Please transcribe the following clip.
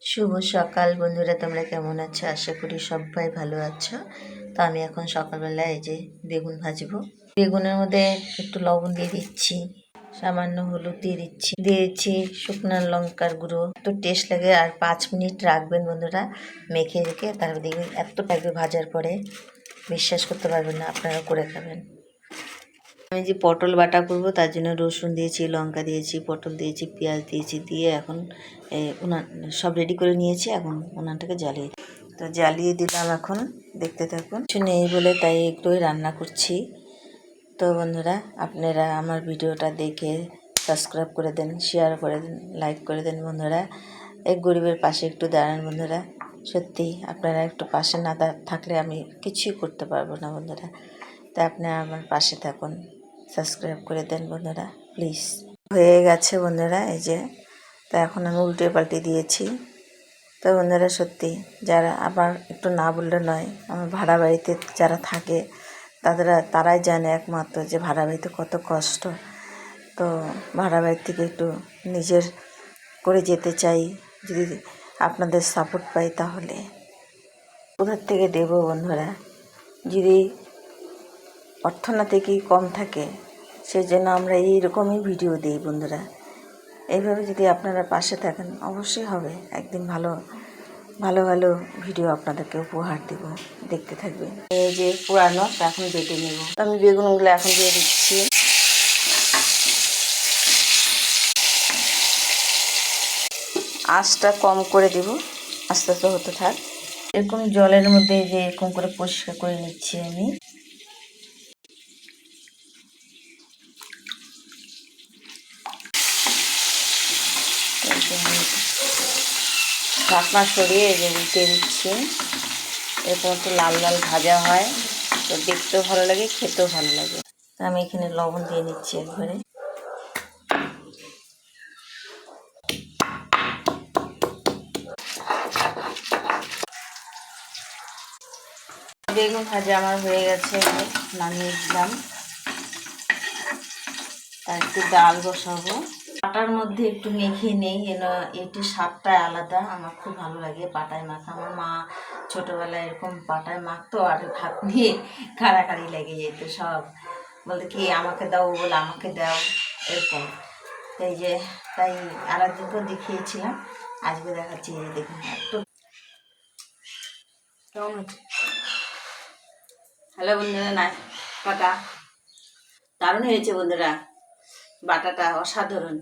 শুভ সকাল বন্ধুরা, তোমরা কেমন আছো? আশা করি সবাই ভালো আছো। তো আমি এখন সকালবেলায় এই যে বেগুন ভাজবো। বেগুনের মধ্যে একটু লবণ দিয়ে দিচ্ছি, সামান্য হলুদ দিয়েছি শুকনো লঙ্কার গুঁড়ো, একটু টেস্ট লাগে। আর 5 মিনিট রাখবেন বন্ধুরা, মেখে রেখে তারপর দেখবেন এত লাগবে ভাজার পরে, বিশ্বাস করতে পারবেন না, আপনারা করে খাবেন। আমি যে পটল বাটা করব তার জন্য রসুন দিয়েছি, লঙ্কা দিয়েছি, পটল দিয়েছি, পেঁয়াজ দিয়েছি, দিয়ে এখন উনান সব রেডি করে নিয়েছি। এখন উনানটাকে জ্বালিয়ে দিলাম। এখন দেখতে থাকুন। কিছু নেই বলে তাই একটুই রান্না করছি। তো বন্ধুরা, আপনারা আমার ভিডিওটা দেখে সাবস্ক্রাইব করে দেন, শেয়ার করে দেন, লাইক করে দেন বন্ধুরা। এই গরিবের পাশে একটু দাঁড়ান বন্ধুরা। সত্যি আপনারা একটু পাশে না থাকলে আমি কিছুই করতে পারবো না বন্ধুরা। তাই আপনারা আমার পাশে থাকুন, সাবস্ক্রাইব করে দেন বন্ধুরা প্লিজ। হয়ে গেছে বন্ধুরা, এই যে তা এখন আমি উল্টে পাল্টে দিয়েছি। তো বন্ধুরা, সত্যি যারা আবার একটু না বললে নয়, আমার ভাড়া বাড়িতে যারা থাকে তারাই জানে একমাত্র যে ভাড়া বাড়িতে কত কষ্ট। তো ভাড়া বাড়ি থেকে একটু নিজের করে যেতে চাই, যদি আপনাদের সাপোর্ট পাই তাহলে। কোথার থেকে দেবো বন্ধুরা? যদি অর্থনৈতিকই কম থাকে, সেই জন্য আমরা এইরকমই ভিডিও দিই বন্ধুরা। এইভাবে যদি আপনারা পাশে থাকেন, অবশ্যই হবে একদিন ভালো ভালো ভালো ভিডিও আপনাদেরকে উপহার দেব, দেখতে থাকবেন। এই যে পুরানো এখন বেটে নেব। আমি বেগুনগুলো এখন দিয়ে দিচ্ছি। আঁচটা কম করে দেব, আস্তে আস্তে হতে থাক। এরকম জলের মধ্যে যে এরকম করে পরিষ্কার করে নিচ্ছি আমি। ঢাকনা সরিয়ে যে উল্টে দিচ্ছি। এরকম একটু লাল লাল ভাজা হয়, তো দেখতেও ভালো লাগে, খেতেও ভালো লাগে। আমি এখানে লবণ দিয়ে নিচ্ছি একবারে। বেগুন ভাজা আমার হয়ে গেছে, নামিয়ে দিলাম। তার একটু ডাল বসাবো। পাটার মধ্যে একটু মেখে নেই, একটু স্বাদটা আলাদা, আমার খুব ভালো লাগে পাটায় মাখা। আমার মা ছোটোবেলায় এরকম পাটায় মাখতো, আর ভাত নিয়ে কাড়াকাড়ি লেগে যেত। সব বলতে কি আমাকে দাও, বলে আমাকে দাও, এরকম। এই যে তাই আর একদিনকেও দেখিয়েছিলাম, আজকে দেখাচ্ছি। এই দেখুন একটু কেমন। হ্যালো বন্ধুরা, না পাটা দারুণ হয়েছে বন্ধুরা, বাটাটা অসাধারণ।